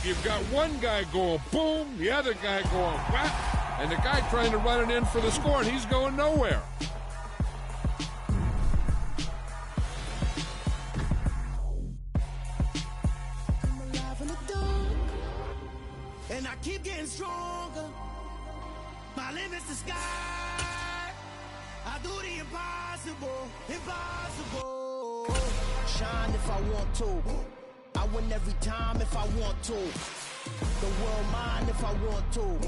you've got one guy going boom, the other guy going whap, and the guy trying to run it in for the score, and he's going nowhere. And I keep getting stronger. My limit's the sky. I do the impossible, impossible. Shine if I want to. I win every time if I want to. The world mine if I want to.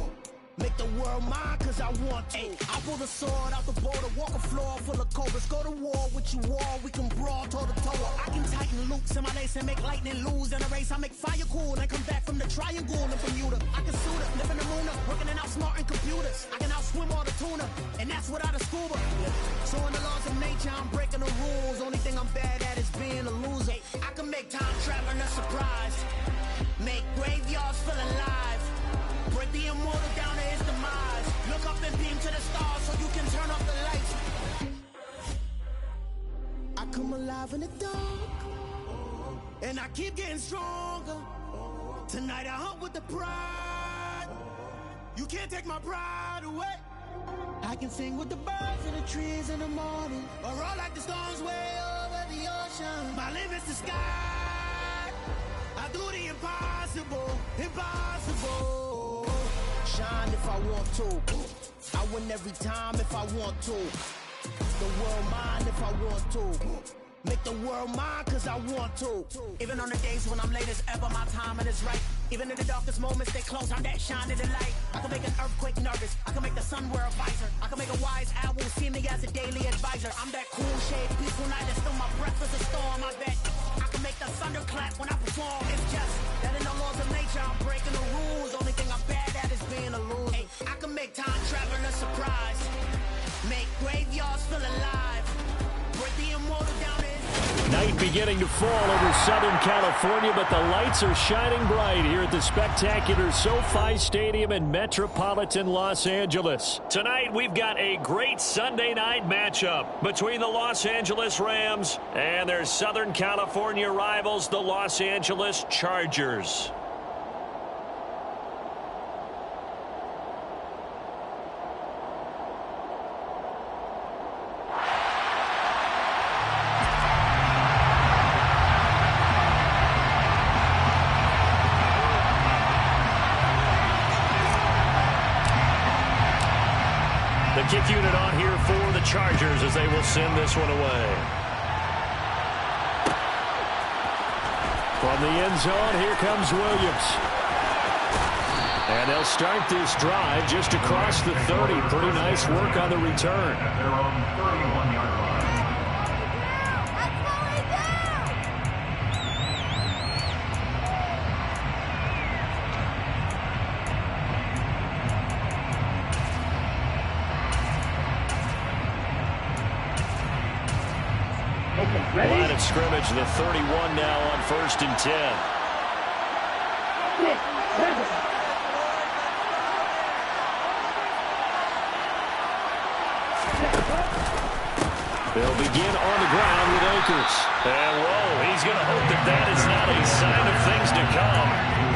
Make the world mine cause I want to. I pull the sword out the border, walk a floor full of cobras. Go to war with you all, we can brawl toe to toe. I can tighten loops in my lace and make lightning lose in a race. I make fire cool and come back from the triangle in Bermuda. I can suit it, live in the moon, working and outsmarting computers. I can outswim all the tuna, and that's without a scuba. So in the laws of nature, I'm breaking the rules. Only thing I'm bad at is being a loser. I can make time traveling a surprise. Make graveyards feel alive. Break the immortal down to his demise. Look up and beam to the stars so you can turn off the lights. I come alive in the dark, and I keep getting stronger. Tonight I hunt with the pride. You can't take my pride away. I can sing with the birds and the trees in the morning, or roll like the storms way over the ocean. My limit's the sky. I do the impossible, impossible. Shine if I want to. I win every time if I want to. The world mine if I want to. Make the world mine cause I want to. Even on the days when I'm late as ever, my timing is right. Even in the darkest moments, they close, I'm that shining the light. I can make an earthquake nervous, I can make the sun wear a visor. I can make a wise owl see me as a daily advisor. I'm that cool shade, peaceful night, and still my breath is a storm. I bet I can make the thunder clap when I perform. It's just that in the laws of nature, I'm breaking the rules. Only thing I'm bad at is being a loser. Hey, I can make time traveling a surprise. Make graveyards feel alive. Break the immortal down in. Night beginning to fall over Southern California, but the lights are shining bright here at the spectacular SoFi Stadium in metropolitan Los Angeles. Tonight, we've got a great Sunday night matchup between the Los Angeles Rams and their Southern California rivals, the Los Angeles Chargers. The kick unit on here for the Chargers as they will send this one away. From the end zone, here comes Williams. And they'll start this drive just across the 30. Pretty nice work on the return. Line of scrimmage, the 31 now on 1st and 10. They'll begin on the ground with Akers. And whoa, he's going to hope that that is not a sign of things to come.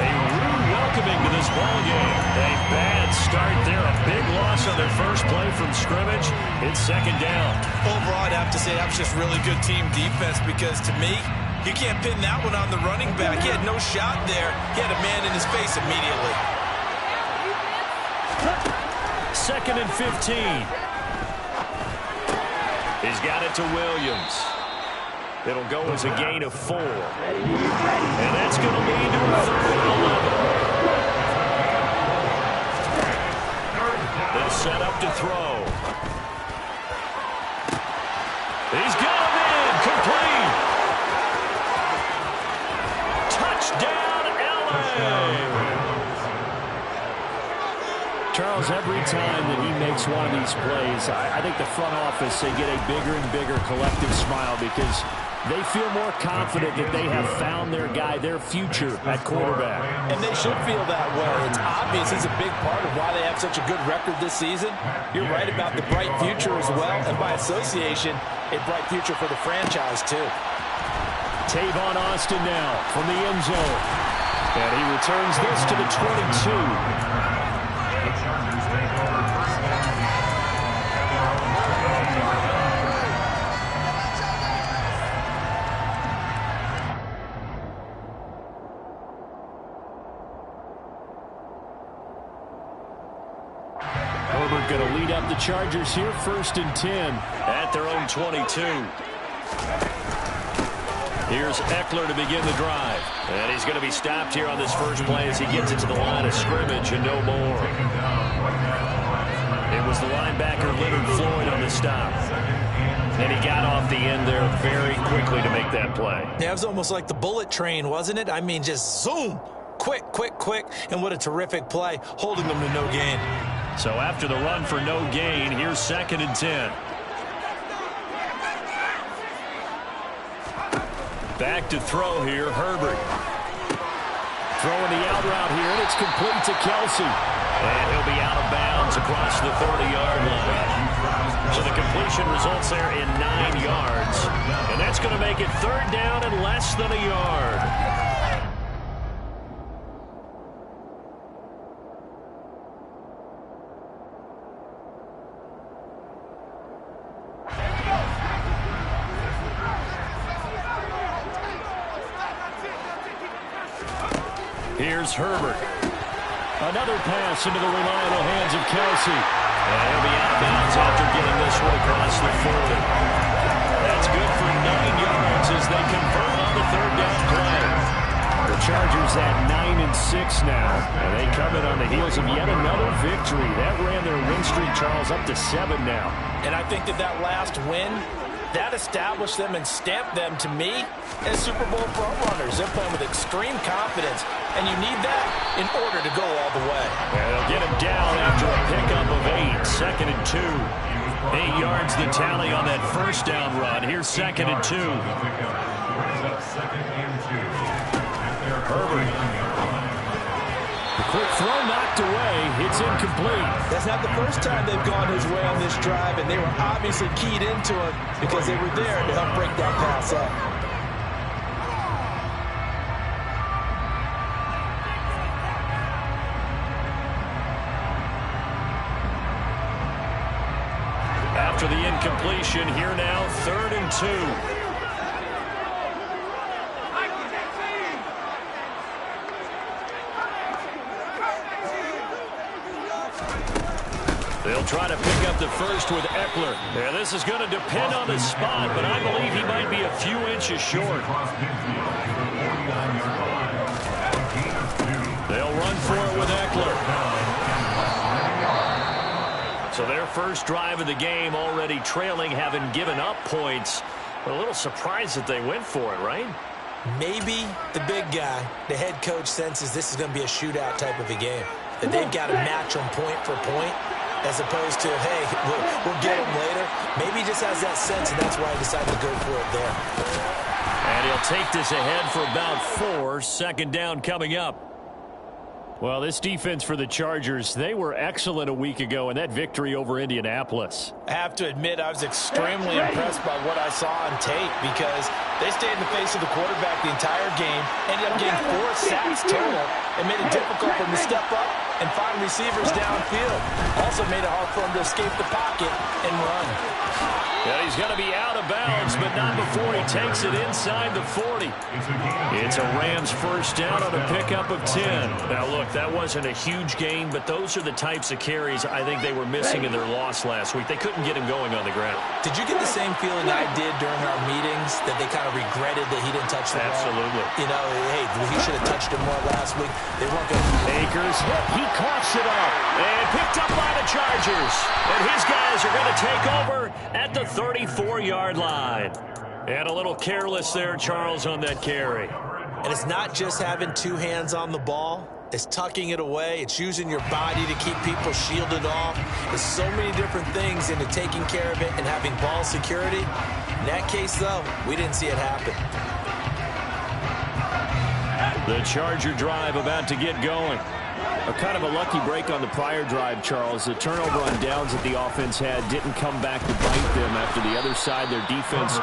A rude welcoming to this ballgame. A bad start there. A big loss on their first play from scrimmage. It's 2nd down. Overall, I'd have to say that was just really good team defense because to me, you can't pin that one on the running back. He had no shot there. He had a man in his face immediately. 2nd and 15. He's got it to Williams. It'll go as a gain of 4. And that's going to lead to a 3rd and 11. They'll set up to throw. He's got him in. Complete. Touchdown, LA. Charles, every time that he makes one of these plays, I think the front office, they get a bigger and bigger collective smile because they feel more confident that they have found their guy, their future at quarterback. And they should feel that way. It's obvious he's a big part of why they have such a good record this season. You're right about the bright future as well, and by association, a bright future for the franchise too. Tavon Austin now from the end zone. And he returns this to the 22. Herbert going to lead up the Chargers here, 1st and 10 at their own 22. Here's Eckler to begin the drive. And he's going to be stopped here on this first play as he gets it to the line of scrimmage and no more. It was the linebacker Leonard Floyd on the stop. And he got off the end there very quickly to make that play. Yeah, it was almost like the bullet train, wasn't it? I mean, just zoom. Quick, quick, quick. And what a terrific play, holding them to no gain. So after the run for no gain, here's 2nd and 10. Back to throw here, Herbert. Throwing the out route here, and it's complete to Kelsey. And he'll be out of bounds across the 30-yard line. So the completion results there in 9 yards. And that's going to make it 3rd down and less than a yard. Here's Herbert. Another pass into the reliable hands of Kelsey. And he'll be out of bounds after getting this one across the 40. That's good for 9 yards as they convert on the 3rd down play. The Chargers at 9-6 now. And they come in on the heels of yet another victory. That ran their win streak, Charles, up to 7 now. And I think that last win, that established them and stamped them, to me, as Super Bowl frontrunners. They're playing with extreme confidence, and you need that in order to go all the way. And they'll get him down after a pickup of 8, 2nd and 2. 8 yards the tally on that 1st down run. Here's 2nd and 2. Herbert. The quick throw knocked away. It's incomplete. That's not the first time they've gone his way on this drive, and they were obviously keyed into it because they were there to help break that pass up. After the incompletion, here now, 3rd and 2. They'll try to pick up the first with Eckler. Yeah, this is going to depend on the spot, but I believe he might be a few inches short. They'll run for it with Eckler. So their first drive of the game already trailing, having given up points. But a little surprised that they went for it, right? Maybe the big guy, the head coach, senses this is going to be a shootout type of a game. That they've got to match them point for point, as opposed to, hey, we'll get them later. Maybe he just has that sense, and that's why he decided to go for it there. And he'll take this ahead for about 4. 2nd down coming up. Well, this defense for the Chargers, they were excellent a week ago in that victory over Indianapolis. I have to admit, I was extremely impressed by what I saw on tape because they stayed in the face of the quarterback the entire game, ended up getting 4 sacks total, and made it difficult for him to step up and find receivers downfield. Also made it hard for him to escape the pocket and run. Yeah, he's going to be out of bounds, but not before he takes it inside the 40. It's a Rams first down on a pickup of 10. Now, look, that wasn't a huge gain, but those are the types of carries I think they were missing in their loss last week. They couldn't get him going on the ground. Did you get the same feeling I did during our meetings, that they kind of regretted that he didn't touch the ball? Absolutely. You know, hey, he should have touched it more last week. They weren't going to. Akers, he coughs it up and picked up by the Chargers. And his guys are going to take over at the 34-yard line. And a little careless there, Charles, on that carry. And it's not just having 2 hands on the ball. It's tucking it away. It's using your body to keep people shielded off. There's so many different things into taking care of it and having ball security. In that case, though, we didn't see it happen. The Charger drive about to get going. Kind of a lucky break on the prior drive, Charles. The turnover on downs that the offense had didn't come back to bite them after the other side. Their defense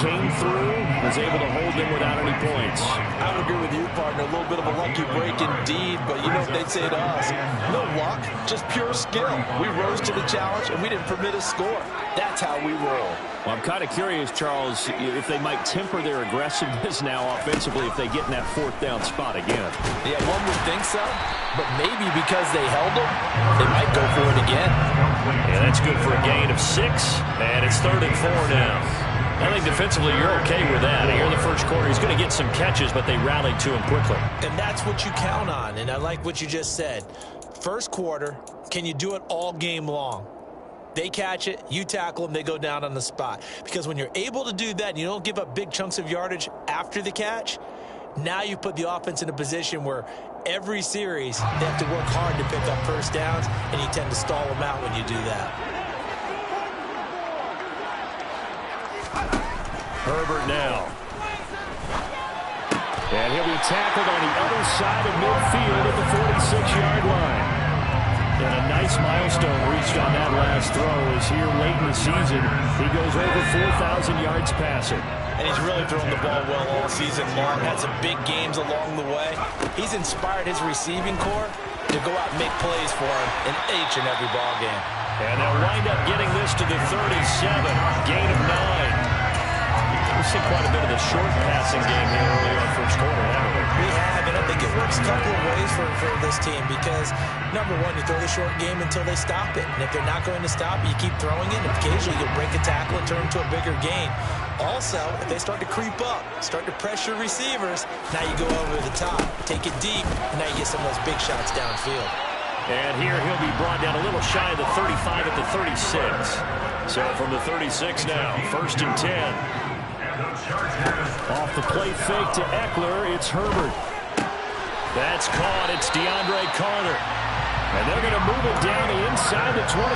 came through, was able to hold them without any points. I would agree with you, partner. A little bit of a lucky break indeed, but you know what they'd say to us? No luck, just pure skill. We rose to the challenge, and we didn't permit a score. That's how we roll. Well, I'm kind of curious, Charles, if they might temper their aggressiveness now offensively if they get in that fourth down spot again. Yeah, one would think so, but maybe because they held them, they might go for it again. Yeah, that's good for a gain of 6, and it's 3rd and 4 now. I think defensively you're okay with that. Here in the first quarter, he's going to get some catches, but they rallied to him quickly. And that's what you count on, and I like what you just said. First quarter, can you do it all game long? They catch it, you tackle them, they go down on the spot. Because when you're able to do that and you don't give up big chunks of yardage after the catch, now you put the offense in a position where every series they have to work hard to pick up first downs, and you tend to stall them out when you do that. Herbert now. And he'll be tackled on the other side of midfield at the 46-yard line. And a nice milestone reached on that last throw as here late in the season, he goes over 4,000 yards passing. And he's really thrown the ball well all season long. Had some big games along the way. He's inspired his receiving corps to go out and make plays for him in each and every ball game. And they'll wind up getting this to the 37, gain of 9. We've seen quite a bit of the short passing game here early on first quarter, haven't we? We have, and I think it works a couple of ways for this team because, number one, you throw the short game until they stop it. And if they're not going to stop it, you keep throwing it, and occasionally you'll break a tackle and turn into a bigger gain. Also, if they start to creep up, start to pressure receivers, now you go over the top, take it deep, and now you get some of those big shots downfield. And here he'll be brought down a little shy of the 35 at the 36. So from the 36 now, 1st and 10. Off the play fake to Eckler, it's Herbert. That's caught, it's DeAndre Carter. And they're going to move it down inside the 25.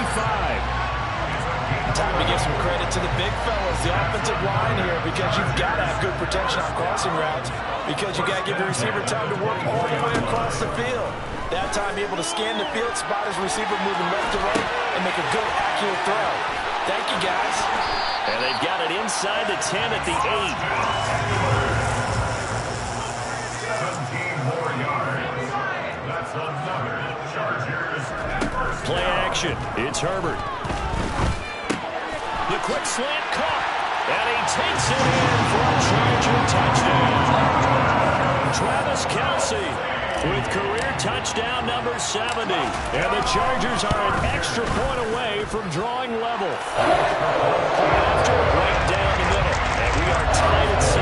Time to give some credit to the big fellas, the offensive line here, because you've got to have good protection on crossing routes, because you got to give your receiver time to work all the way across the field. That time, be able to scan the field, spot his receiver moving left to right, and make a good, accurate throw. Thank you, guys. And they've got it inside the 10 at the 8. 17 more yards. That's another Chargers. Play action. It's Herbert. The quick slant caught. And he takes it in for a Charger touchdown. Travis Kelce with career touchdown number 70. And the Chargers are an extra point away from drawing level. After a break down the middle. And we are tied at 7.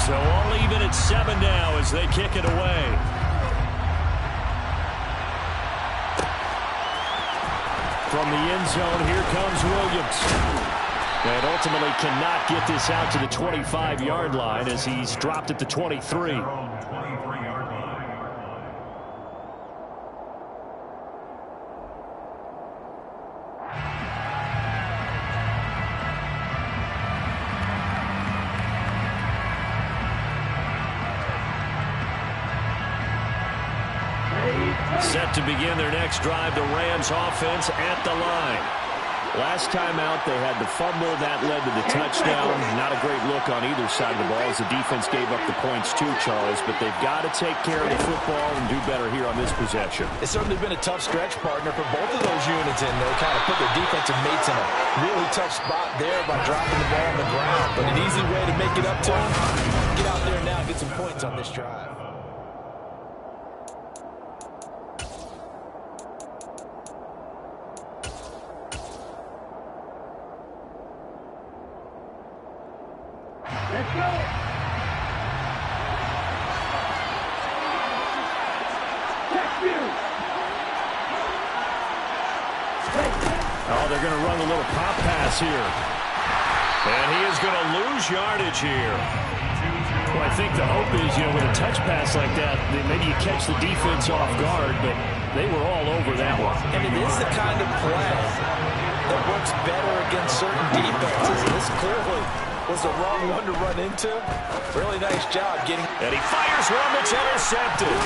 So all even at 7 now as they kick it away. From the end zone, here comes Williams. And ultimately cannot get this out to the 25-yard line as he's dropped at the 23. Set to begin their next drive, the Rams offense at the line. Last time out, they had the fumble. That led to the touchdown. Not a great look on either side of the ball as the defense gave up the points too, Charles. But they've got to take care of the football and do better here on this possession. It's certainly been a tough stretch, partner, for both of those units, and they kind of put their defensive mates in a really tough spot there by dropping the ball on the ground. But an easy way to make it up to them, get out there now and get some points on this drive. Let's go. Oh, they're going to run a little pop pass here. And he is going to lose yardage here. Well, I think the hope is, with a touch pass like that, maybe you catch the defense off guard, but they were all over that one. And it is the kind of play that works better against certain defenses. And this clearly was the wrong one to run into. Really nice job getting. And he fires one that's intercepted.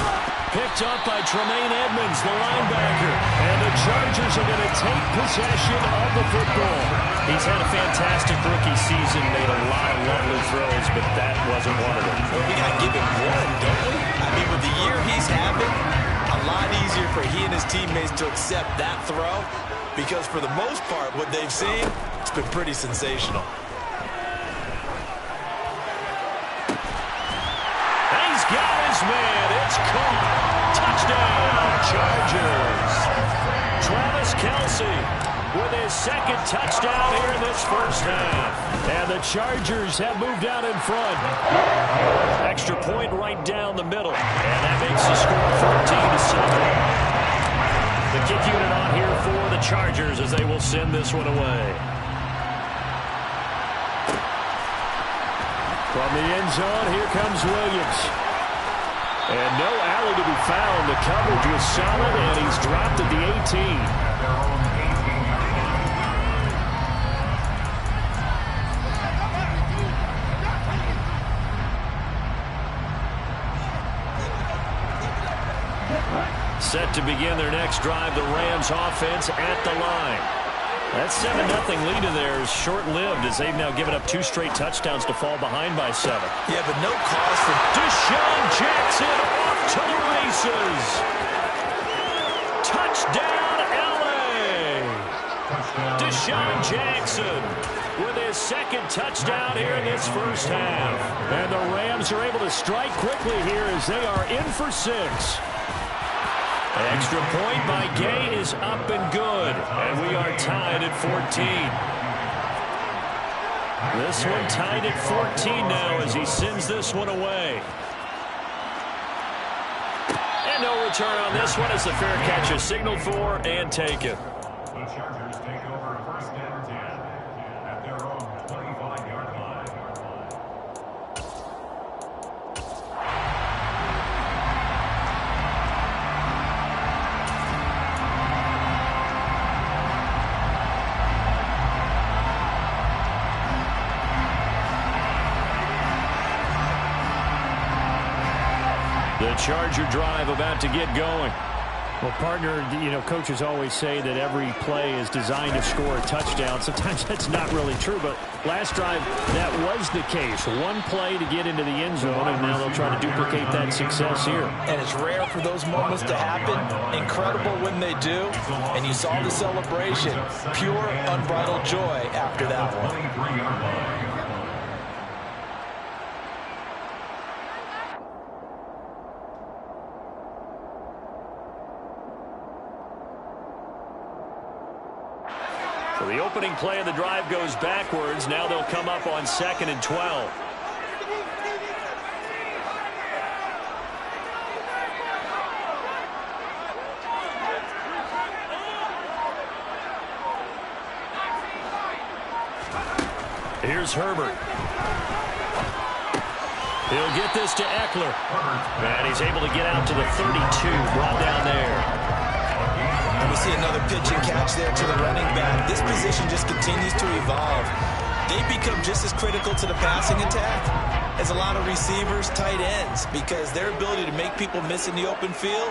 Picked up by Tremaine Edmonds, the linebacker. And the Chargers are going to take possession of the football. He's had a fantastic rookie season, made a lot of lovely throws, but that wasn't one of them. Well, we got to give him one, don't we? I mean, with the year he's having, a lot easier for he and his teammates to accept that throw, because for the most part, what they've seen, it's been pretty sensational. He's got his man. It's caught. Touchdown, Chargers. Travis Kelce with his second touchdown here in this first half. And the Chargers have moved out in front. Extra point right down the middle. And that makes the score 14-7. The kick unit on here for the Chargers as they will send this one away. From the end zone, here comes Williams. And no alley to be found. The coverage was solid, and he's dropped at the 18. Set to begin their next drive, the Rams offense at the line. That 7-0 lead in there is short-lived as they've now given up 2 straight touchdowns to fall behind by 7. Yeah, but no cause for Deshaun Jackson off to the races. Touchdown, L.A. Deshaun Jackson with his second touchdown here in this first half. And the Rams are able to strike quickly here as they are in for 6. Extra point by Gay is up and good. And we are tied at 14. This one tied at 14 now as he sends this one away. And no return on this one as the fair catch is signaled for and taken. The Chargers take over first and 10 at their own 25-yard line. The Charger drive about to get going. Well, partner, coaches always say that every play is designed to score a touchdown. Sometimes that's not really true, but last drive, that was the case. One play to get into the end zone, and now they'll try to duplicate that success here. And it's rare for those moments to happen. Incredible when they do. And you saw the celebration. Pure, unbridled joy after that one. 23-yard line. So the opening play of the drive goes backwards. Now they'll come up on 2nd and 12. Here's Herbert. He'll get this to Eckler. And he's able to get out to the 32, brought down there. And we see another pitch and catch there to the running back. This position just continues to evolve. They become just as critical to the passing attack as a lot of receivers, tight ends, because their ability to make people miss in the open field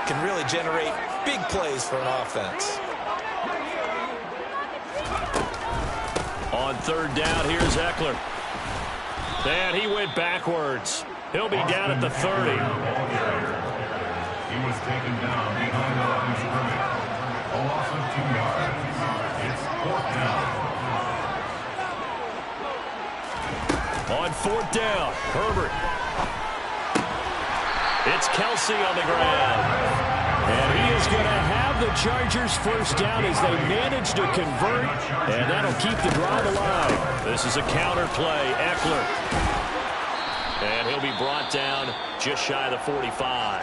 can really generate big plays for an offense. On 3rd down, here's Eckler. And he went backwards. He'll be down at the 30. He was taken down behind the line of scrimmage. A loss of 2 yards. It's 4th down. On 4th down, Herbert. It's Kelce on the ground. And he is going to have the Chargers first down as they manage to convert. And that'll keep the drive alive. This is a counter play. Eckler. And he'll be brought down just shy of the 45.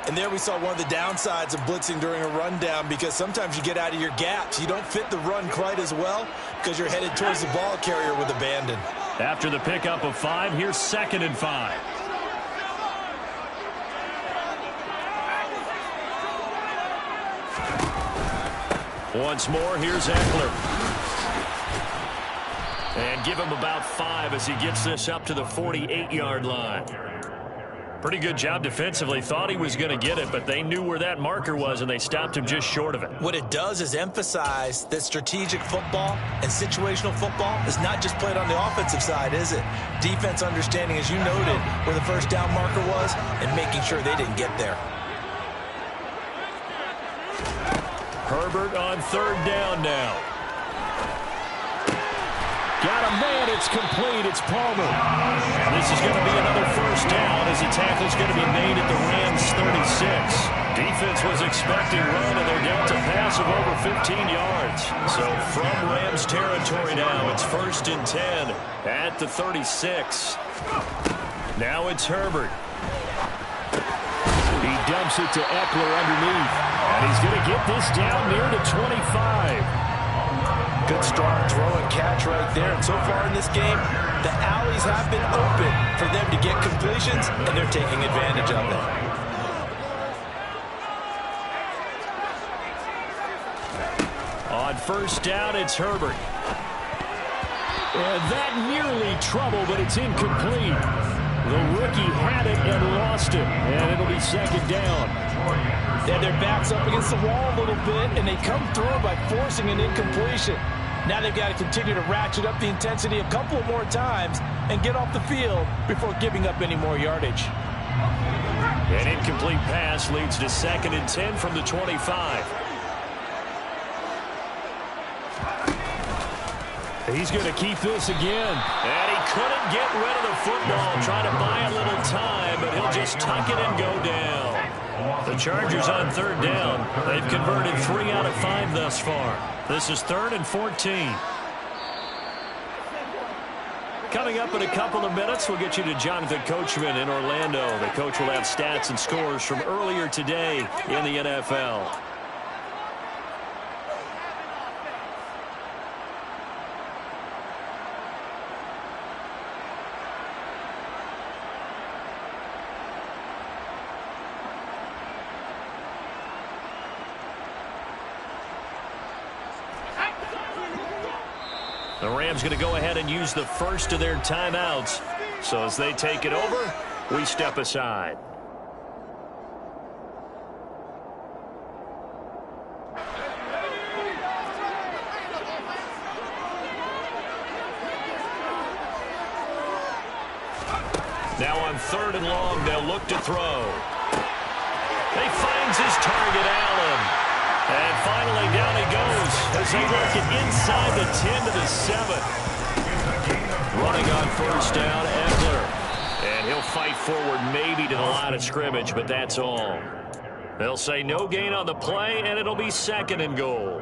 And there we saw one of the downsides of blitzing during a rundown, because sometimes you get out of your gaps. You don't fit the run quite as well because you're headed towards the ball carrier with abandon. After the pickup of 5, here's 2nd and 5. Once more, here's Eckler. And give him about 5 as he gets this up to the 48-yard line. Pretty good job defensively. Thought he was going to get it, but they knew where that marker was, and they stopped him just short of it. What it does is emphasize that strategic football and situational football is not just played on the offensive side, is it? Defense understanding, as you noted, where the first down marker was and making sure they didn't get there. Herbert on 3rd down now. Got a man, it's complete, it's Palmer. And this is going to be another first down as the tackle is going to be made at the Rams 36. Defense was expecting run, and they're down to pass of over 15 yards. So from Rams territory now, it's 1st and 10 at the 36. Now it's Herbert. He dumps it to Eckler underneath, and he's going to get this down near the 25. Good strong throw and catch right there. And so far in this game, the alleys have been open for them to get completions, and they're taking advantage of it. On 1st down, it's Herbert. And that nearly trouble, but it's incomplete. The rookie had it and lost it, and it'll be 2nd down. They had their backs up against the wall a little bit, and they come through by forcing an incompletion. Now they've got to continue to ratchet up the intensity a couple of more times and get off the field before giving up any more yardage. An incomplete pass leads to 2nd and 10 from the 25. He's going to keep this again. And he couldn't get rid of the football, trying to buy a little time, but he'll just tuck it and go down. The Chargers on 3rd down. They've converted 3 out of 5 thus far. This is 3rd and 14. Coming up in a couple of minutes, we'll get you to Jonathan Coachman in Orlando. The coach will have stats and scores from earlier today in the NFL. The Rams going to go ahead and use the first of their timeouts. So as they take it over, we step aside. Now on 3rd and long, they'll look to throw. He finds his target, Allen. And finally, down he goes as they work it inside the 10 to the 7. Running on 1st down, Eckler. And he'll fight forward maybe to the line of scrimmage, but that's all. They'll say no gain on the play, and it'll be 2nd and goal.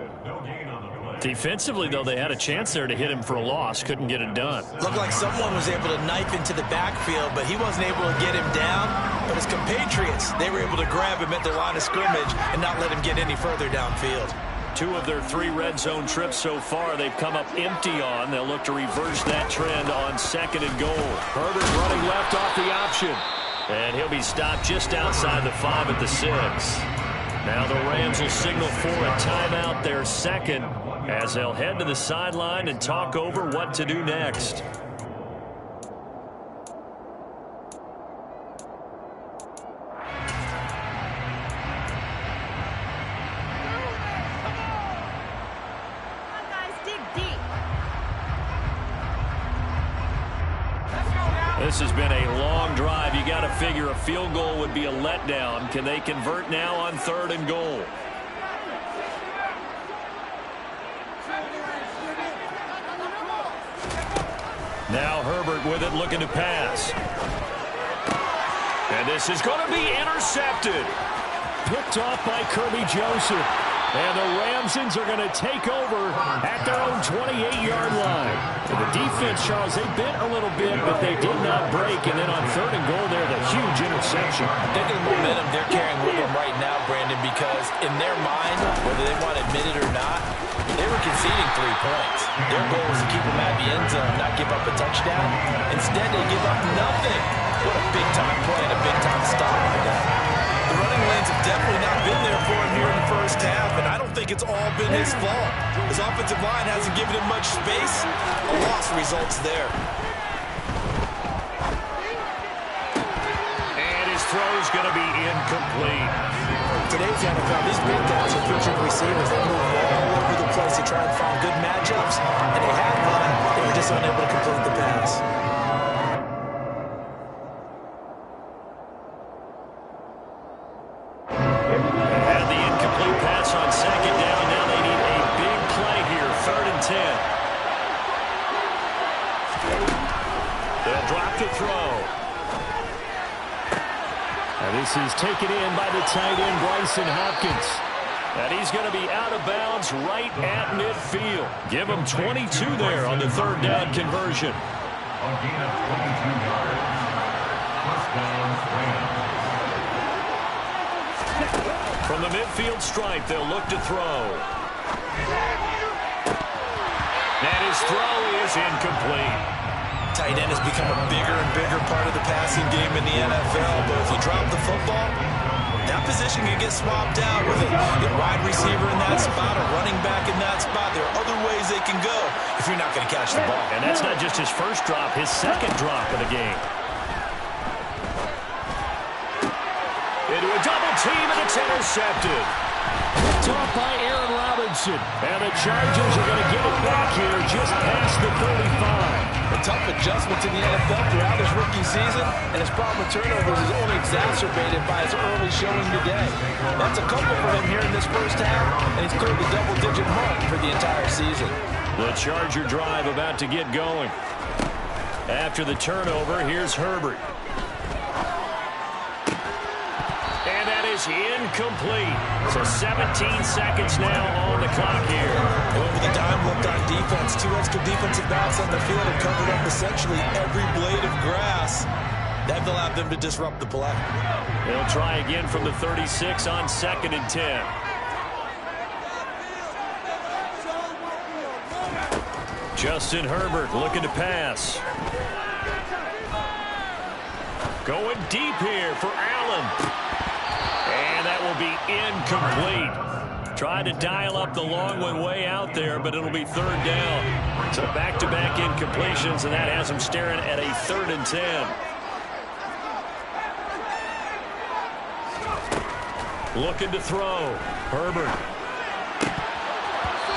Defensively, though, they had a chance there to hit him for a loss. Couldn't get it done. Looked like someone was able to knife into the backfield, but he wasn't able to get him down. But his compatriots, they were able to grab him at the line of scrimmage and not let him get any further downfield. 2 of their 3 red zone trips so far, they've come up empty on. They'll look to reverse that trend on 2nd and goal. Herbert running left off the option. And he'll be stopped just outside the 5 at the 6. Now the Rams will signal for a timeout, their 2nd, as they'll head to the sideline and talk over what to do next. This has been a long drive. You got to figure a field goal would be a letdown. Can they convert now on 3rd and goal? Now Herbert with it, looking to pass. And this is going to be intercepted. Picked off by Kirby Joseph. And the Ramsons are going to take over at their own 28-yard line. And the defense, Charles, they bent a little bit, but they did not break. And then on 3rd and goal there, the huge interception. Think of the momentum they're carrying with them right now, Brandon, because in their mind, whether they want to admit it or not, they were conceding 3 points. Their goal was to keep them at the end zone, not give up a touchdown. Instead, they give up nothing. What a big-time play and a big-time stop by that. The running lanes have definitely not been there for him here in the first first half, and I don't think it's all been his fault. His offensive line hasn't given him much space. A loss results there. And his throw's going to be incomplete. Today's NFL, these big guys are featured receivers. They move all over the place to try and find good matchups, and they had one. They were just unable to complete the pass. This is taken in by the tight end, Bryson Hopkins. And he's going to be out of bounds right at midfield. Give him 22 there on the third down conversion. A gain of 22 yards. First down, Rams. From the midfield stripe, they'll look to throw. And his throw is incomplete. Tight end has become a bigger and bigger part of the passing game in the NFL, but if you drop the football, that position can get swapped out with a wide receiver in that spot, a running back in that spot. There are other ways they can go if you're not going to catch the ball. And that's not just his first drop, his second drop of the game. Into a double team, and it's intercepted. Picked off by Aaron Robinson. And the Chargers are going to get it back here just past the 35. A tough adjustment to the NFL throughout his rookie season, and his problem with turnovers is only exacerbated by his early showing today. That's a couple for him here in this first half, and he's cleared the double-digit mark for the entire season. The Charger drive about to get going. After the turnover, here's Herbert. And that is incomplete. So 17 seconds now on the clock here. Over the dime looked on defense. 2 extra defensive backs on the field and covered up essentially every blade of grass. That allowed them to disrupt the play. They'll try again from the 36 on 2nd and 10. Justin Herbert looking to pass. Going deep here for Allen. And that will be incomplete. Tried to dial up the long one way out there, but it'll be 3rd down. So back-to-back incompletions, and that has him staring at a 3rd and 10. Looking to throw. Herbert.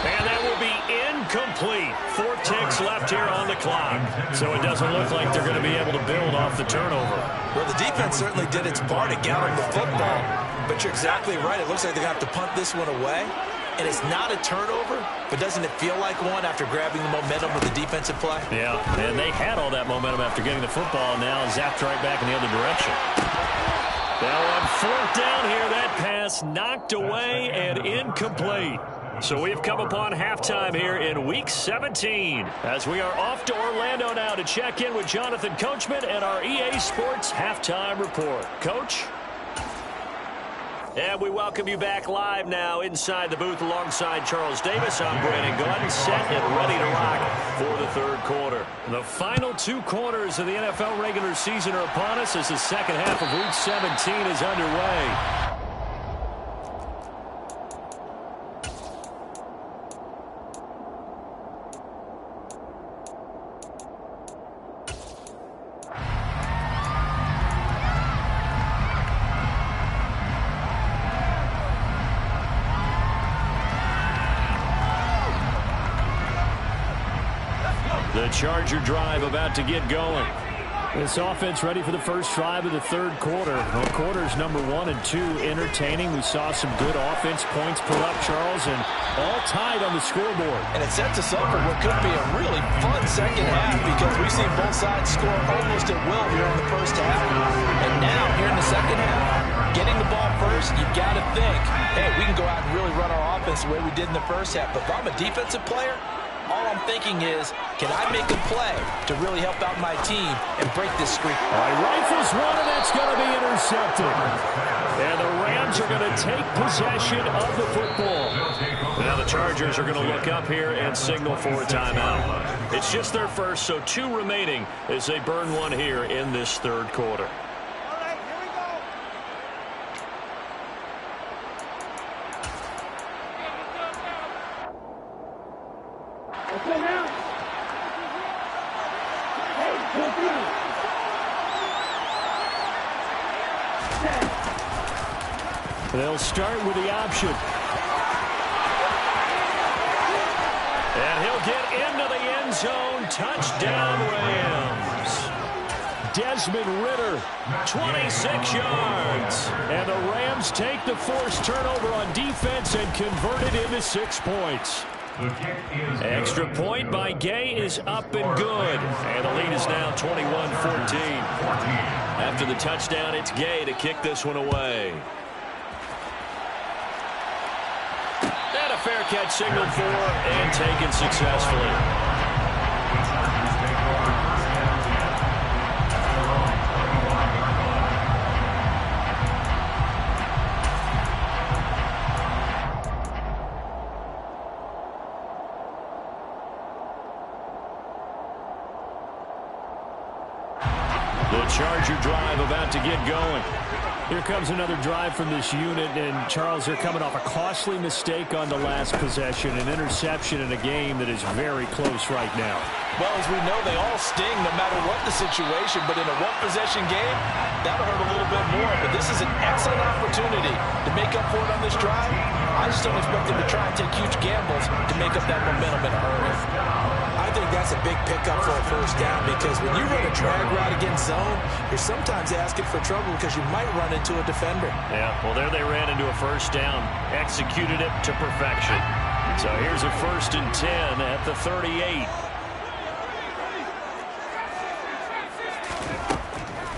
And that will be incomplete. 4 ticks left here on the clock. So it doesn't look like they're going to be able to build off the turnover. Well, the defense certainly did its part at gathering the football. But you're exactly right. It looks like they're going to have to punt this one away. And it's not a turnover, but doesn't it feel like one after grabbing the momentum of the defensive play? Yeah, and they had all that momentum after getting the football. Now zapped right back in the other direction. Now on 4th down here, that pass knocked away and incomplete. So we've come upon halftime here in Week 17 as we are off to Orlando now to check in with Jonathan Coachman and our EA Sports Halftime Report. Coach? And we welcome you back live now inside the booth alongside Charles Davis. I'm Brandon Glenn, set and ready to rock for the 3rd quarter. The final 2 quarters of the NFL regular season are upon us as the second half of Week 17 is underway. The Charger drive about to get going. This offense ready for the first drive of the 3rd quarter. Well, quarters number 1 and 2 entertaining. We saw some good offense points put up, Charles, and all tied on the scoreboard. And it sets us up for what could be a really fun second half because we've seen both sides score almost at will here in the first half. And now, here in the second half, getting the ball first, you've got to think, hey, we can go out and really run our offense the way we did in the first half. But if I'm a defensive player, all I'm thinking is, can I make a play to really help out my team and break this streak? All right, rifles one, and that's going to be intercepted. And the Rams are going to take possession of the football. Now the Chargers are going to look up here and signal for a timeout. It's just their first, so 2 remaining as they burn one here in this 3rd quarter. They'll start with the option. And he'll get into the end zone. Touchdown, Rams. Desmond Ridder, 26 yards. And the Rams take the forced turnover on defense and convert it into 6 points. Extra point by Gay is up and good. And the lead is now 21-14. After the touchdown, it's Gay to kick this one away. And a fair catch signaled for and taken successfully. The Charger drive about to get going. Here comes another drive from this unit, and Charles, they're coming off a costly mistake on the last possession, an interception in a game that is very close right now. Well, as we know, they all sting no matter what the situation, but in a one-possession game, that'll hurt a little bit more. But this is an excellent opportunity to make up for it on this drive. I just don't expect them to try and take huge gambles to make up that momentum in a hurry. I think that's a big pickup for a first down, because when you run a drag route against zone, you're sometimes asking for trouble because you might run into a defender. Yeah, well, there they ran into a first down, executed it to perfection. So here's a 1st and 10 at the 38.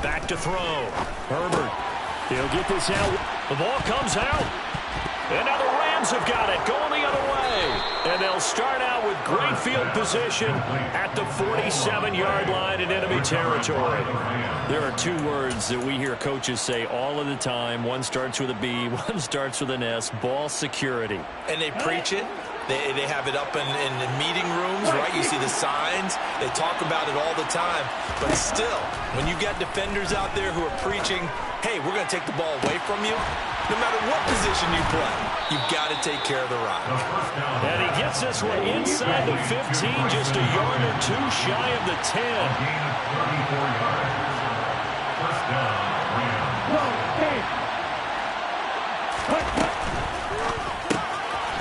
Back to throw. Herbert. He'll get this out. The ball comes out. And now the Rams have got it, going the other way. And they'll start out with great field position at the 47-yard line in enemy territory. There are 2 words that we hear coaches say all of the time. One starts with a B, one starts with an S, ball security. And they preach it. They have it up in the meeting rooms, right? You see the signs. They talk about it all the time. But still, when you got defenders out there who are preaching, hey, we're going to take the ball away from you, no matter what position you play, you've got to take care of the rock. And he gets this one inside the 15, just a yard or 2 shy of the 10. First down,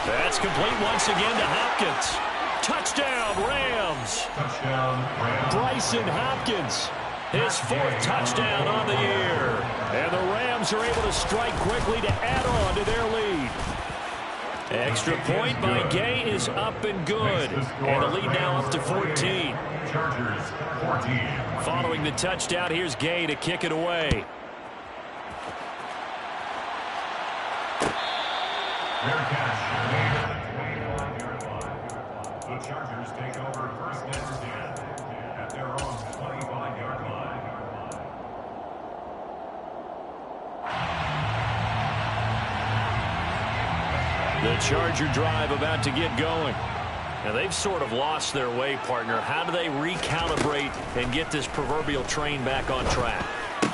That's complete once again to Hopkins. Touchdown, Rams. touchdown, Rams. Bryson Hopkins, his 4th touchdown on the year. And the Rams are able to strike quickly to add on to their lead. Extra point by Gay is up and good. And the lead now up to 14. Chargers, 14. Following the touchdown, here's Gay to kick it away. Fair catch made at the 25-yard line. The Chargers take over 1st and 10 at their own 25-yard line. The Charger drive about to get going. Now, they've sort of lost their way, partner. How do they recalibrate and get this proverbial train back on track?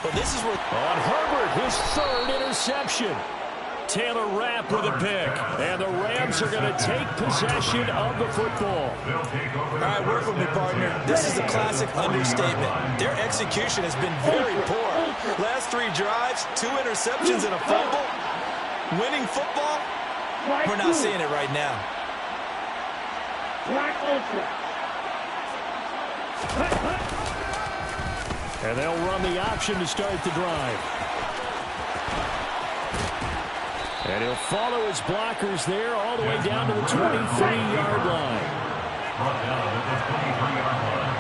Well, this is where... On Herbert, his 3rd interception. Taylor Rapp with a pick. And the Rams are going to take possession of the football. All right, work with me, partner. This is a classic understatement. Their execution has been very poor. Last 3 drives, 2 interceptions and a fumble. Winning football? We're not seeing it right now. And they'll run the option to start the drive. And he'll follow his blockers there all the way down to the 23-yard line. Brought down at the 23-yard line.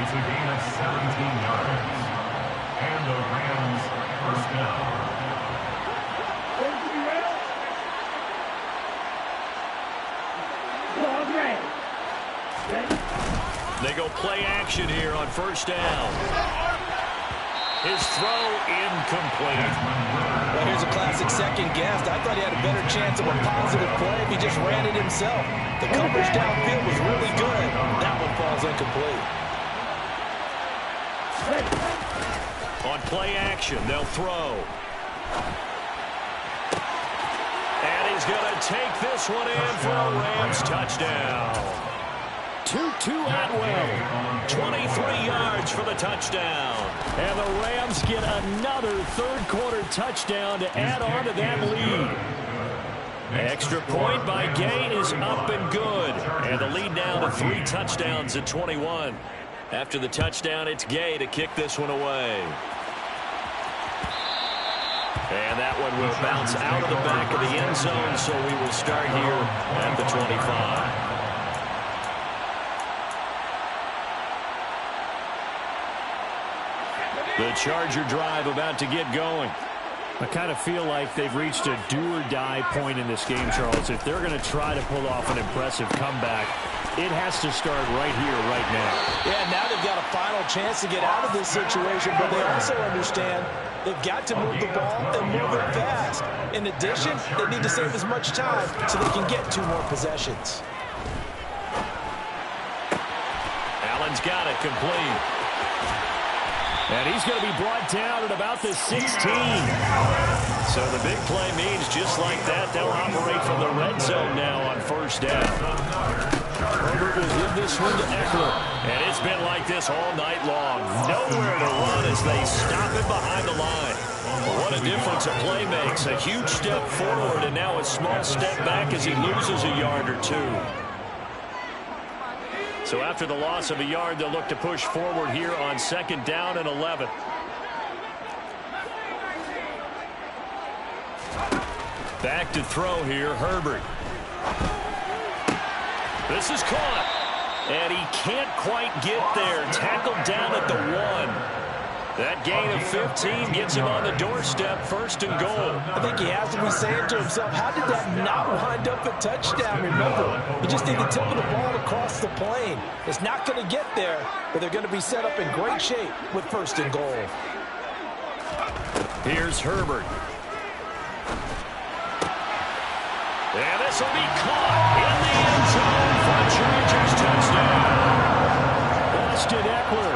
It's a gain of 17 yards. And the Rams first down. They go play action here on 1st down. His throw incomplete. Well, here's a classic second guess. I thought he had a better chance of a positive play if he just ran it himself. The coverage downfield was really good. That one falls incomplete. On play action, they'll throw. And he's going to take this one in for a Rams touchdown. 2-2 Atwell. 23 yards for the touchdown. And the Rams get another third-quarter touchdown to add on to that lead. Extra point by Gay is up and good. And the lead now to 3 touchdowns at 21. After the touchdown, it's Gay to kick this one away. And that one will bounce out of the back of the end zone, so we will start here at the 25. The Charger drive about to get going. I kind of feel like they've reached a do-or-die point in this game, Charles. If they're going to try to pull off an impressive comeback, it has to start right here, right now. Yeah, now they've got a final chance to get out of this situation, but they also understand they've got to move the ball and move it fast. In addition, they need to save as much time so they can get 2 more possessions. Allen's got it complete. And he's going to be brought down at about the 16. So the big play means just like that, they'll operate from the red zone now on first down. Herbert will give this one to Eckler. And it's been like this all night long. Nowhere to run as they stop him behind the line. What a difference a play makes. A huge step forward and now a small step back as he loses a yard or 2. So after the loss of a yard, they'll look to push forward here on 2nd down and 11. Back to throw here, Herbert. This is caught. And he can't quite get there. Tackled down at the 1. That gain of 15 gets him on the doorstep, 1st and goal. I think he has to be saying to himself, how did that not wind up a touchdown? Remember, you just need to tip the ball across the plane. It's not going to get there, but they're going to be set up in great shape with 1st and goal. Here's Herbert. And this will be caught in the end zone for a Chargers touchdown. Austin Eckler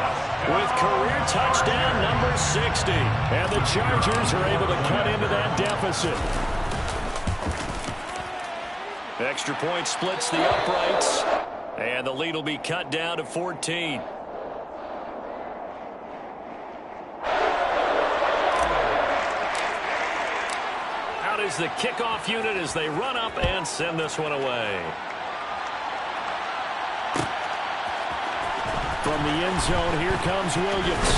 with career touchdown number 60. And the Chargers are able to cut into that deficit. Extra point splits the uprights. And the lead will be cut down to 14. Out is the kickoff unit as they run up and send this one away. From the end zone, here comes Williams.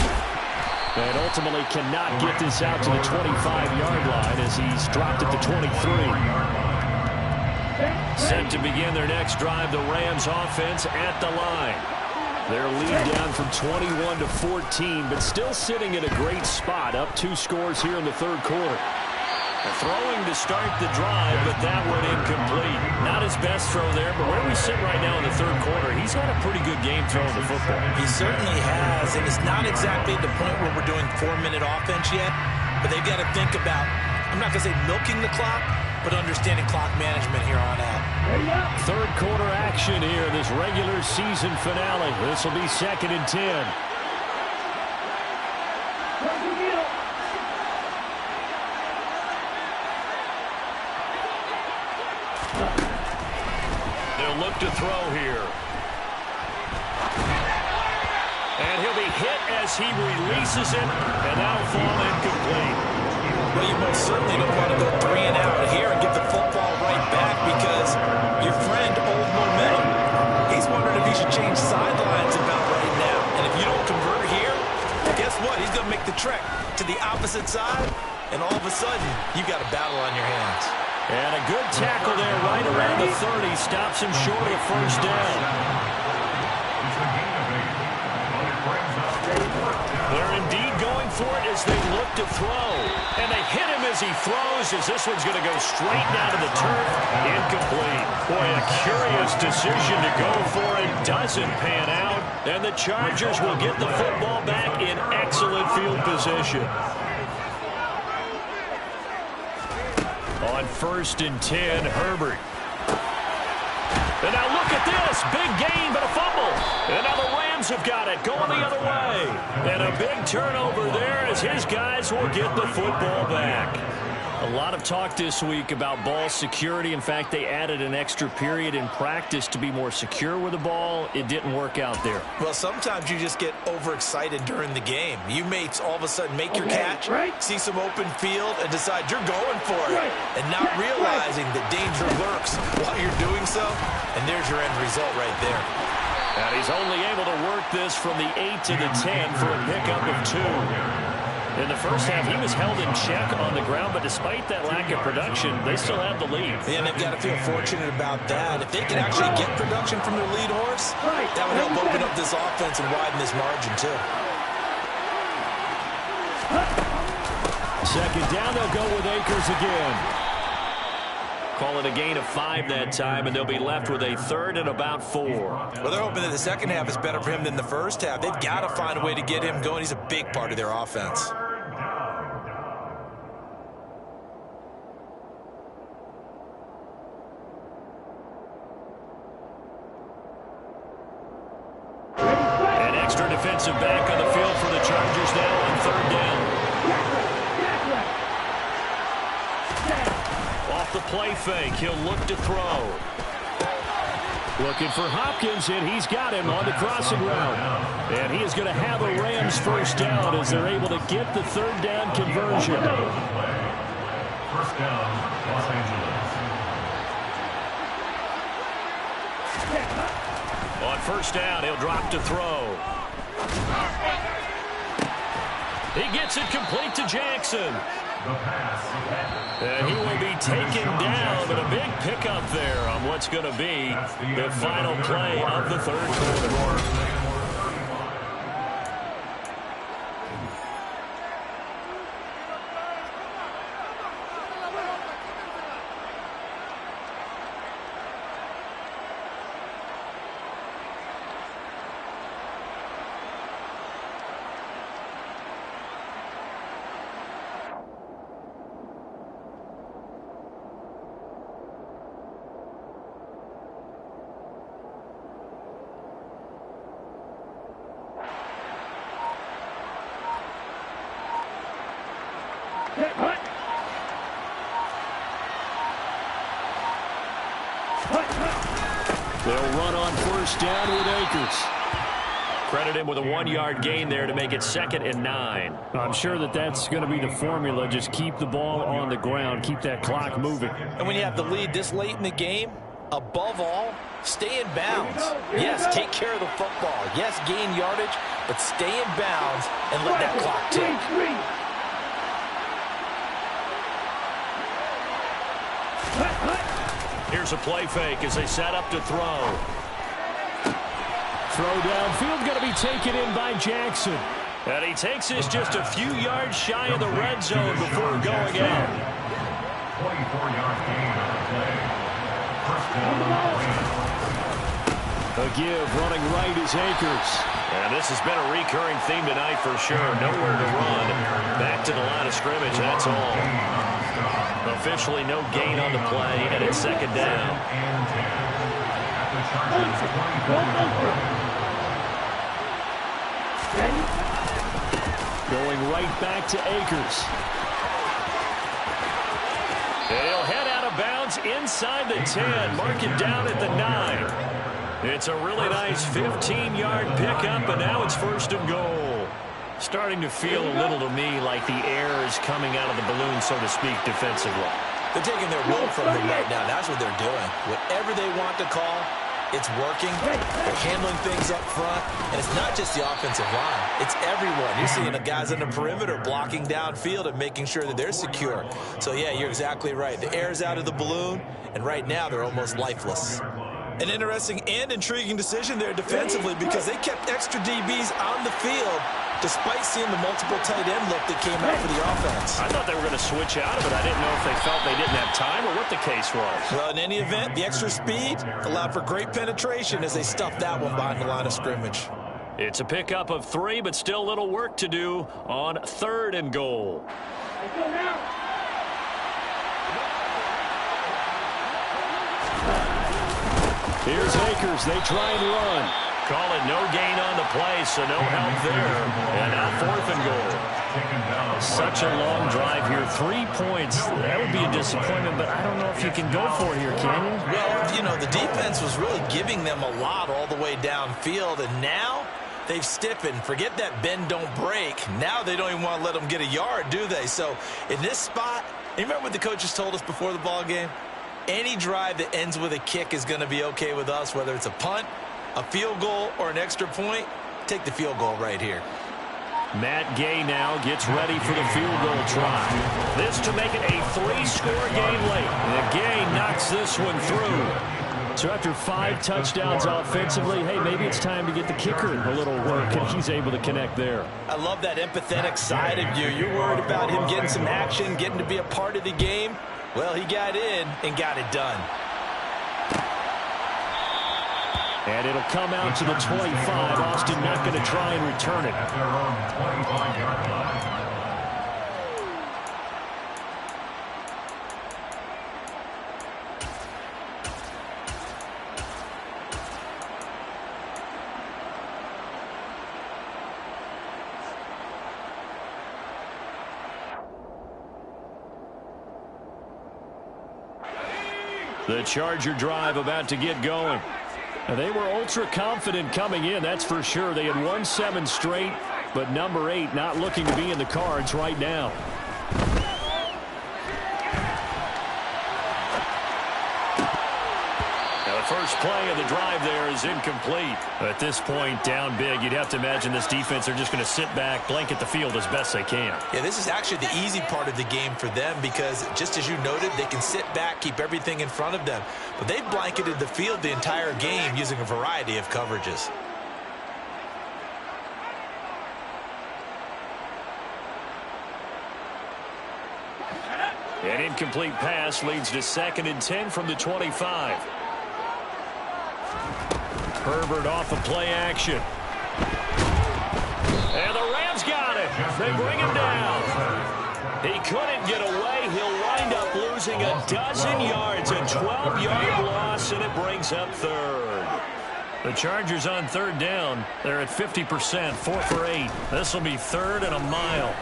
And ultimately cannot get this out to the 25-yard line as he's dropped at the 23. Set to begin their next drive, the Rams offense at the line. Their lead down from 21 to 14, but still sitting in a great spot, up 2 scores here in the 3rd quarter. Throwing to start the drive, but that one incomplete. Not his best throw there, but where we sit right now in the 3rd quarter, he's had a pretty good game throwing the football. He certainly has, and it's not exactly at the point where we're doing 4-minute offense yet, but they've got to think about, I'm not going to say milking the clock, but understanding clock management here on out. 3rd quarter action here, this regular season finale. This will be 2nd and 10. They'll look to throw here. And he'll be hit as he releases it, and that'll fall incomplete. Well, you most certainly don't want to go 3 and out here and give the football right back because your friend, Old Momentum, he's wondering if he should change sidelines about right now. And if you don't convert here, guess what? He's going to make the trek to the opposite side, and all of a sudden, you've got a battle on your hands. And a good tackle there right around the 30. Stops him short of the 1st down. They're indeed going for it as they look to throw. And they hit him as he throws, as this one's going to go straight down to the turf. Incomplete. Boy, a curious decision to go for it. Doesn't pan out. And the Chargers will get the football back in excellent field position. On 1st and 10, Herbert. And now look at this. Big gain, but a fumble. And now the Rams have got it, going the other way. And a big turnover there as his guys will get the football back. A lot of talk this week about ball security. In fact, they added an extra period in practice to be more secure with the ball. It didn't work out there. Well, sometimes you just get overexcited during the game. You may all of a sudden make your catch, see some open field, and decide you're going for it, and not realizing that danger lurks while you're doing so, and there's your end result right there. And he's only able to work this from the 8 to the 10 for a pickup of 2. In the first half, he was held in check on the ground, but despite that lack of production, they still have the lead. And they've got to feel fortunate about that. If they can actually get production from their lead horse, that would help open up this offense and widen this margin, too. Second down, they'll go with Akers again. Call it a gain of 5 that time, and they'll be left with a third and about 4. Well, they're hoping that the second half is better for him than the first half. They've got to find a way to get him going. He's a big part of their offense. An extra defensive back on the field for the Chargers now on third down. Off the play fake, he'll look to throw. Looking for Hopkins, and he's got him on the crossing route. And he is going to have a Rams first down as they're able to get the third down conversion. First down, Los Angeles. On first down, he'll drop to throw. He gets it complete to Jackson. And he will be taken down, but a big pickup there on what's going to be the final play of the third quarter. They'll run on first down with Akers. Credit him with a 1-yard gain there to make it 2nd and 9. I'm sure that that's going to be the formula. Just keep the ball on the ground. Keep that clock moving. And when you have the lead this late in the game, above all, stay in bounds. Yes, take care of the football. Yes, gain yardage, but stay in bounds and let that clock tick. Here's a play fake as they set up to throw. Throw downfield going to be taken in by Jackson. And he takes this just a few yards shy of the red zone before going out. 24-yard gain on the play. First down, A give running right is Akers. And this has been a recurring theme tonight for sure. Nowhere to run. Back to the line of scrimmage, that's all. Officially no gain on the play, and it's 2nd down. Going right back to Akers. And he'll head out of bounds inside the 10. Mark it down at the 9. It's a really nice 15-yard pickup, and now it's 1st and goal. Starting to feel a little to me like the air is coming out of the balloon, so to speak, defensively. They're taking their will from them right now. That's what they're doing. Whatever they want to call, it's working. They're handling things up front. And it's not just the offensive line. It's everyone. You're seeing the guys on the perimeter blocking downfield and making sure that they're secure. So, yeah, you're exactly right. The air's out of the balloon, and right now they're almost lifeless. An interesting and intriguing decision there defensively because they kept extra DBs on the field despite seeing the multiple tight end look that came out for the offense. I thought they were going to switch out of it. I didn't know if they felt they didn't have time or what the case was. Well, in any event, the extra speed allowed for great penetration as they stuffed that one behind the line of scrimmage. It's a pickup of 3, but still a little work to do on 3rd and goal. Let's go now. Here's Akers. They try and run. Call it no gain on the play, so no help there. And now 4th and goal. taken down. Such a long drive here. 3 points. That would be a disappointment, but I don't know if you can go for it here, can you? Well, you know, the defense was really giving them a lot all the way downfield, and now they've stiffened. Forget that bend, don't break. Now they don't even want to let them get a yard, do they? So in this spot, you remember what the coaches told us before the ball game? Any drive that ends with a kick is going to be okay with us, whether it's a punt, a field goal, or an extra point. Take the field goal right here. Matt Gay now gets ready for the field goal try. This to make it a 3-score game late. And Gay knocks this one through. So after 5 touchdowns offensively, hey, maybe it's time to get the kicker a little work, and he's able to connect there. I love that empathetic side of you. You're worried about him getting some action, getting to be a part of the game. Well, he got in and got it done. And it'll come out to the 25. Austin not going to try and return it. At their own 25-yard line. The Charger drive about to get going. They were ultra confident coming in, that's for sure. They had won 7 straight, but number 8 not looking to be in the cards right now. Now the first play of the drive there is incomplete. At this point, down big, you'd have to imagine this defense are just going to sit back, blanket the field as best they can. Yeah, this is actually the easy part of the game for them because, just as you noted, they can sit back, keep everything in front of them. But they've blanketed the field the entire game using a variety of coverages. An incomplete pass leads to 2nd and 10 from the 25. Herbert off of play action. And the Rams got it. They bring him down. He couldn't get away. He'll wind up losing a dozen yards. A 12-yard loss, and it brings up 3rd. The Chargers on 3rd down. They're at 50%, 4 for 8. This will be 3rd and a mile.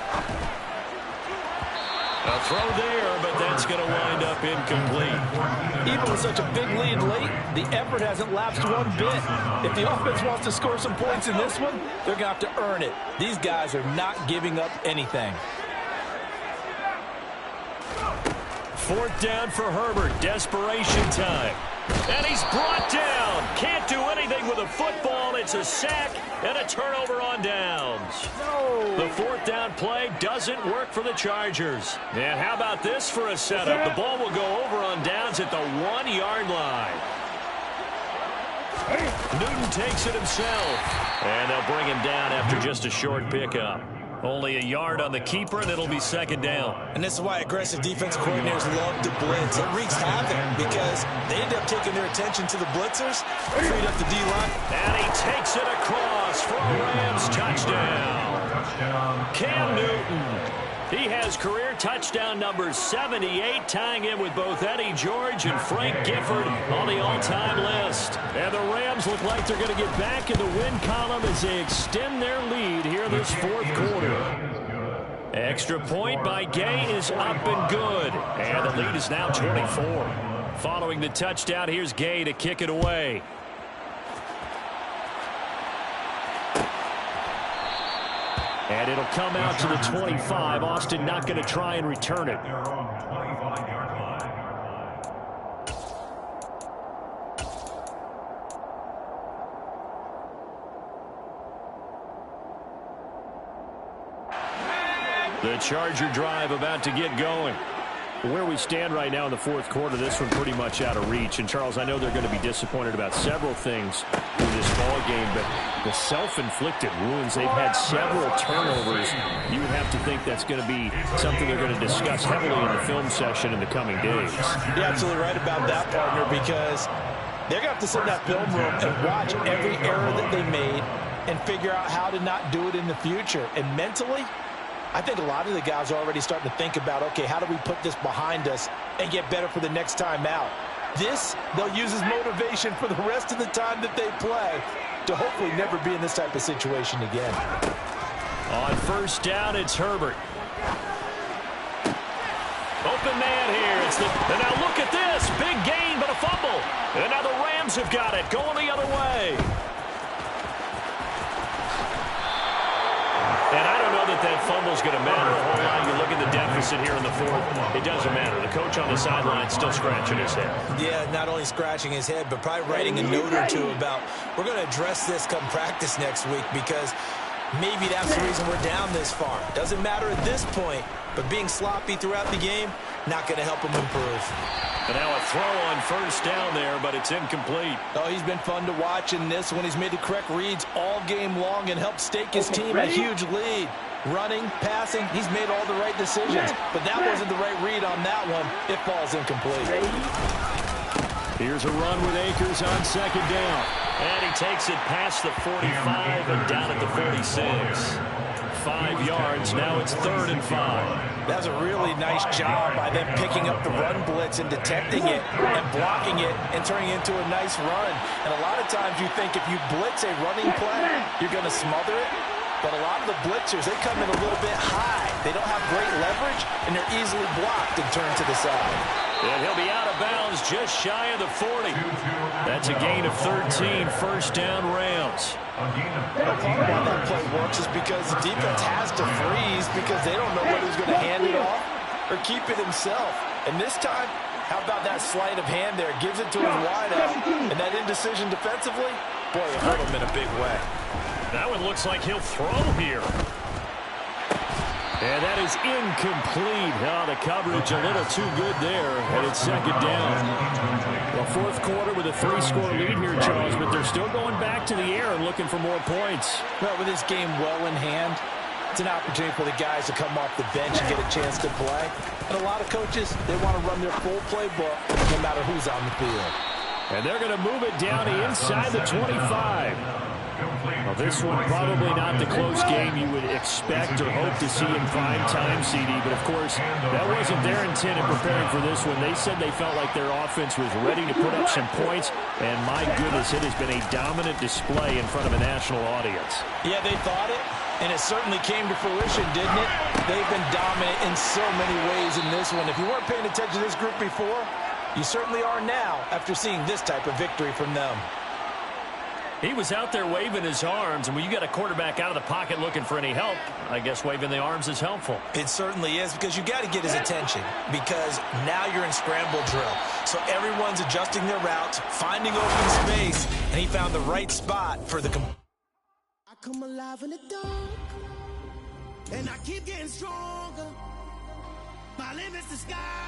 A throw there, but that's going to wind up incomplete. Even with such a big lead late, the effort hasn't lapsed one bit. If the offense wants to score some points in this one, they're going to have to earn it. These guys are not giving up anything. 4th down for Herbert. Desperation time. And he's brought down. Can't do anything with a football. It's a sack and a turnover on downs. The 4th down play doesn't work for the Chargers. And how about this for a setup? The ball will go over on downs at the 1-yard line. Newton takes it himself. And they'll bring him down after just a short pickup. Only a yard on the keeper, and it'll be 2nd down. And this is why aggressive defensive coordinators love to blitz. It wreaks havoc because they end up taking their attention to the blitzers, freed up the D-line. And he takes it across for a Rams touchdown. Cam Newton. He has career touchdown number 78, tying in with both Eddie George and Frank Gifford on the all-time list. And the Rams look like they're going to get back in the win column as they extend their lead here this 4th quarter. Extra point by Gay is up and good. And the lead is now 24. Following the touchdown, here's Gay to kick it away. And it'll come out to the 25. Austin not going to try and return it. Their own 25-yard line. The Charger drive about to get going. Where we stand right now in the 4th quarter, this one pretty much out of reach. And, Charles, I know they're going to be disappointed about several things in this ball game, but the self-inflicted wounds, they've had several turnovers. You would have to think that's going to be something they're going to discuss heavily in the film session in the coming days. You're absolutely right about that, partner, because they're going to have to sit in that film room and watch every error that they made and figure out how to not do it in the future. And mentally, I think a lot of the guys are already starting to think about, okay, how do we put this behind us and get better for the next time out? This, they'll use as motivation for the rest of the time that they play to hopefully never be in this type of situation again. On first down, it's Herbert. Open man here. And now look at this. Big gain, but a fumble. And now the Rams have got it, going the other way. And I don't know that fumble's going to matter a whole lot. You look at the deficit here in the fourth. It doesn't matter. The coach on the sideline still scratching his head. Yeah, not only scratching his head, but probably writing a note or two about, we're going to address this come practice next week, because maybe that's the reason we're down this far. Doesn't matter at this point, but being sloppy throughout the game, not going to help him improve. And now a throw on first down there, but it's incomplete. Oh, he's been fun to watch in this one. He's made the correct reads all game long and helped stake his team a huge lead. Running, passing, he's made all the right decisions. But that wasn't the right read on that one. It falls incomplete. Here's a run with Akers on second down. And he takes it past the 45 and down at the 46. 5 yards. Now it's 3rd and 5. That's a really nice job by them picking up the run blitz and detecting it and blocking it and turning it into a nice run. And a lot of times you think if you blitz a running play, you're going to smother it. But a lot of the blitzers, they come in a little bit high. They don't have great leverage, and they're easily blocked and turned to the side. And he'll be out of bounds just shy of the 40. That's a gain of 13. First down, Rams. Part of why that play works is because the defense has to freeze because they don't know whether he's going to hand it off or keep it himself. And this time, how about that sleight of hand there? Gives it to his wideout, and that indecision defensively, boy, it hurt him in a big way. That one looks like he'll throw here. And that is incomplete. Oh, the coverage a little too good there, and it's second down. Well, fourth quarter with a 3-score lead here, Charles, but they're still going back to the air and looking for more points. Well, with this game well in hand, it's an opportunity for the guys to come off the bench and get a chance to play. And a lot of coaches, they want to run their full playbook no matter who's on the field. And they're going to move it down to inside the 25. Well, this one probably not the close game you would expect or hope to see in prime time, CD. But, of course, that wasn't their intent in preparing for this one. They said they felt like their offense was ready to put up some points. And, my goodness, it has been a dominant display in front of a national audience. Yeah, they thought it, and it certainly came to fruition, didn't it? They've been dominant in so many ways in this one. If you weren't paying attention to this group before, you certainly are now after seeing this type of victory from them. He was out there waving his arms, and when you got a quarterback out of the pocket looking for any help, I guess waving the arms is helpful. It certainly is, because you got to get his attention, because now you're in scramble drill. So everyone's adjusting their routes, finding open space, and he found the right spot for the... I come alive in the dark, and I keep getting stronger. My limit's the sky.